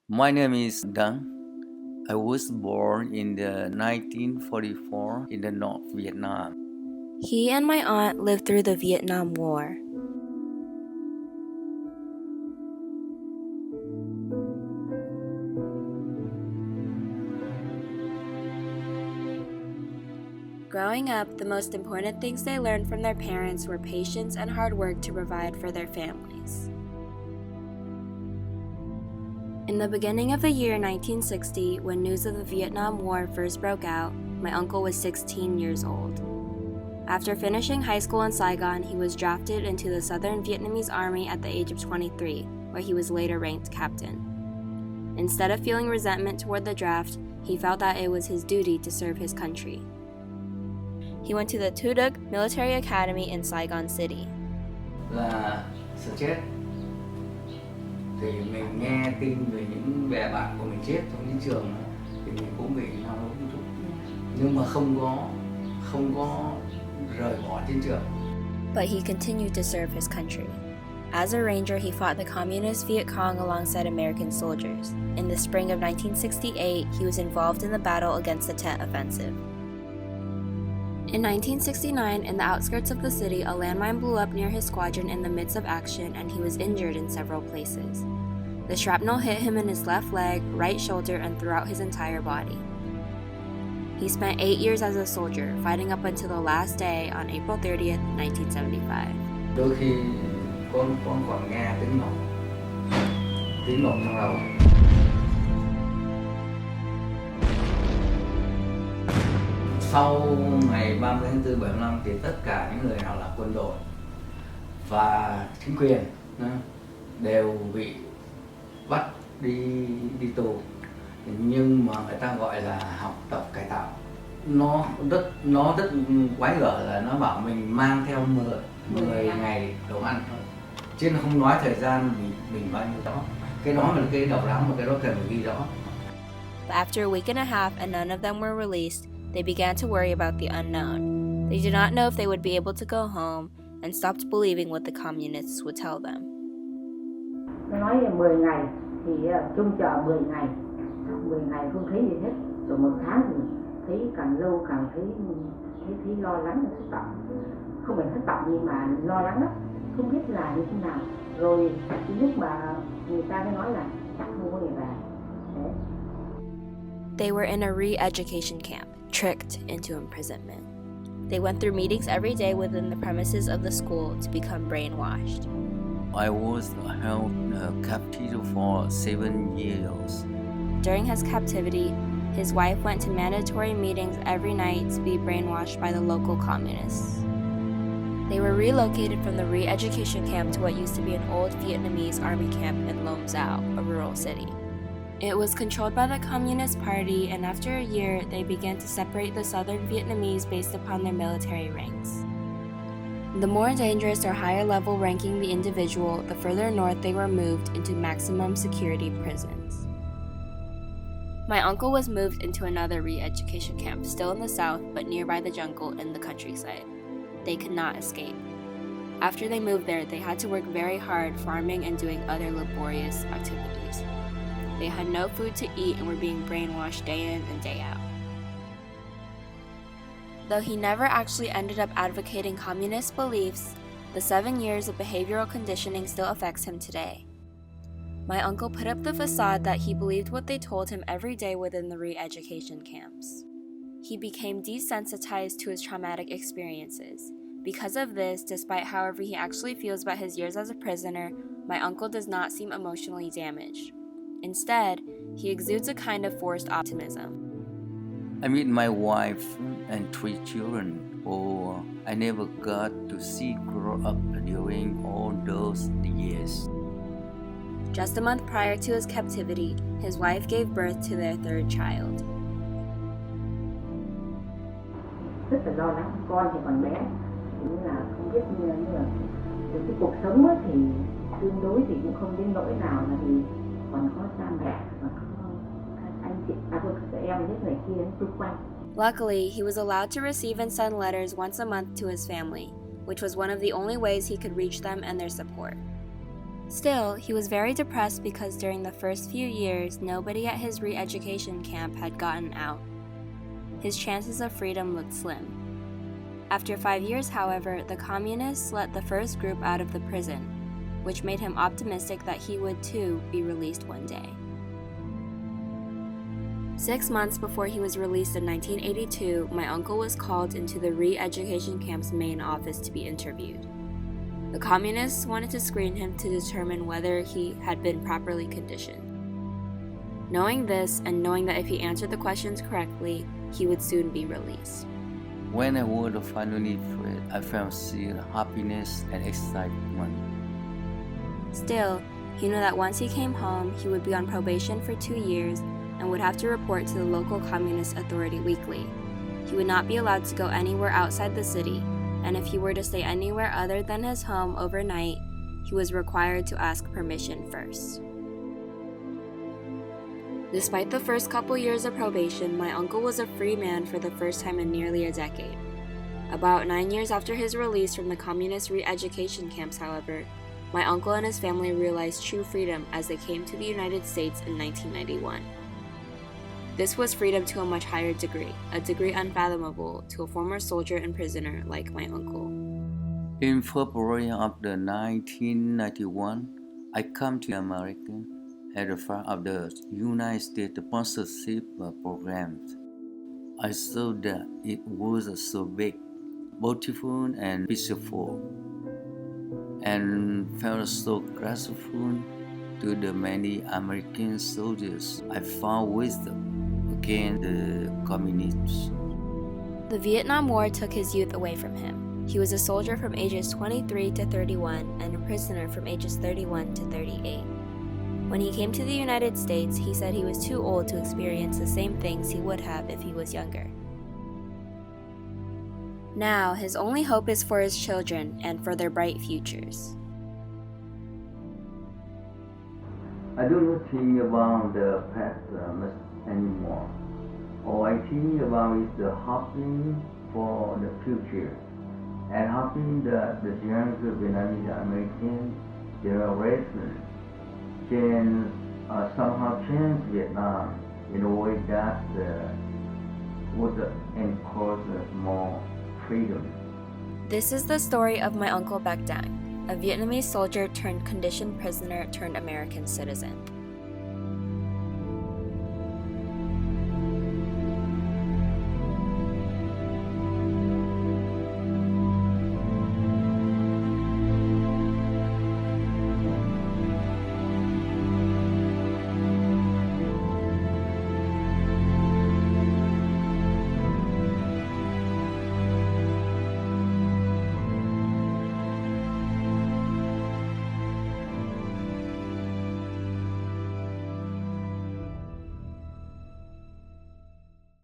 My name is Dang. I was born in the 1944 in the North Vietnam. He and my aunt lived through the Vietnam War. Growing up, the most important things they learned from their parents were patience and hard work to provide for their families. In the beginning of the year 1960, when news of the Vietnam War first broke out, my uncle was 16 years old. After finishing high school in Saigon, he was drafted into the Southern Vietnamese Army at the age of 23, where he was later ranked captain. Instead of feeling resentment toward the draft, he felt that it was his duty to serve his country. He went to the Tu Duc Military Academy in Saigon City. Là stress. Thì mình nghe tin về những bè bạn của mình chết trong chiến trường thì mình cũng bị nao núng một chút. Nhưng mà không có rời bỏ chiến trường. But he continued to serve his country. As a ranger, he fought the communist Viet Cong alongside American soldiers. In the spring of 1968, he was involved in the battle against the Tet Offensive. In 1969, in the outskirts of the city, a landmine blew up near his squadron in the midst of action, and he was injured in several places. The shrapnel hit him in his left leg, right shoulder, and throughout his entire body. He spent 8 years as a soldier, fighting up until the last day on April 30th, 1975. Đôi khi con còn nghe tiếng nổ trong đầu. Sau ngày 30 tháng 4 75 thì tất cả những người nào là quân đội và chính quyền đều bị bắt đi tù, nhưng mà người ta gọi là học tập cải tạo. Nó rất quái gở là nó bảo mình mang theo 10 ngày đồ ăn thôi, chứ nó không nói thời gian mình bao nhiêu đó. Cái đó là cái độc lắm, mà cái đó cần phải ghi rõ. But after a week and a half and none of them were released, they began to worry about the unknown. They did not know if they would be able to go home and stopped believing what the communists would tell them. Nó nói 10 ngày thì trông chờ 10 ngày. 10 ngày không thấy gì hết. Rồi 1 tháng thì thấy càng lâu càng thấy lo lắng, thất vọng. Không phải thất vọng nhưng mà lo lắng lắm. Không biết là như thế nào. Rồi lúc mà người ta mới nói là chắc không có gì về. Đấy. They were in a re-education camp, tricked into imprisonment. They went through meetings every day within the premises of the school to become brainwashed. I was held captive for 7 years. During his captivity, his wife went to mandatory meetings every night to be brainwashed by the local communists. They were relocated from the re-education camp to what used to be an old Vietnamese army camp in Long Giao, a rural city. It was controlled by the Communist Party, and after a year, they began to separate the Southern Vietnamese based upon their military ranks. The more dangerous or higher level ranking the individual, the further north they were moved into maximum security prisons. My uncle was moved into another re-education camp, still in the south, but nearby the jungle in the countryside. They could not escape. After they moved there, they had to work very hard farming and doing other laborious activities. They had no food to eat and were being brainwashed day in and day out. Though he never actually ended up advocating communist beliefs, the 7 years of behavioral conditioning still affects him today. My uncle put up the facade that he believed what they told him every day within the re-education camps. He became desensitized to his traumatic experiences. Because of this, despite however he actually feels about his years as a prisoner, my uncle does not seem emotionally damaged. Instead, he exudes a kind of forced optimism. I meet my wife and 3 children who I never got to see grow up during all those years. Just a month prior to his captivity, his wife gave birth to their 3rd child. Rất là lo lắng, con thì còn bé, cũng là không biết như là cái cuộc sống thì tương đối thì cũng không đến nỗi nào là vì còn có cha mẹ và có anh chị, các em những người kia xung quanh. Luckily, he was allowed to receive and send letters once a month to his family, which was one of the only ways he could reach them and their support. Still, he was very depressed because during the first few years, nobody at his re-education camp had gotten out. His chances of freedom looked slim. After 5 years, however, the communists let the first group out of the prison, which made him optimistic that he would too be released one day. 6 months before he was released in 1982, my uncle was called into the re-education camp's main office to be interviewed. The communists wanted to screen him to determine whether he had been properly conditioned. Knowing this, and knowing that if he answered the questions correctly, he would soon be released. When I was finally free, I felt sheer happiness and excitement. Still, he knew that once he came home, he would be on probation for 2 years and would have to report to the local communist authority weekly. He would not be allowed to go anywhere outside the city, and if he were to stay anywhere other than his home overnight, he was required to ask permission first. Despite the first couple years of probation, my uncle was a free man for the first time in nearly a decade. About 9 years after his release from the communist re-education camps, however, my uncle and his family realized true freedom as they came to the United States in 1991. This was freedom to a much higher degree, a degree unfathomable to a former soldier and prisoner like my uncle. In February of the 1991, I come to America as a part of the United States sponsorship programs. I saw that it was so big, beautiful, and peaceful, and felt so grateful to the many American soldiers I found wisdom against the communists. The Vietnam War took his youth away from him. He was a soldier from ages 23 to 31 and a prisoner from ages 31 to 38. When he came to the United States, he said he was too old to experience the same things he would have if he was younger. Now, his only hope is for his children and for their bright futures. I do not think about the past much anymore. All I think about is the hoping for the future and hoping that the younger Vietnamese American generation can somehow change Vietnam in a way that would encourage more freedom. This is the story of my uncle Bac Dang, a Vietnamese soldier turned conditioned prisoner turned American citizen.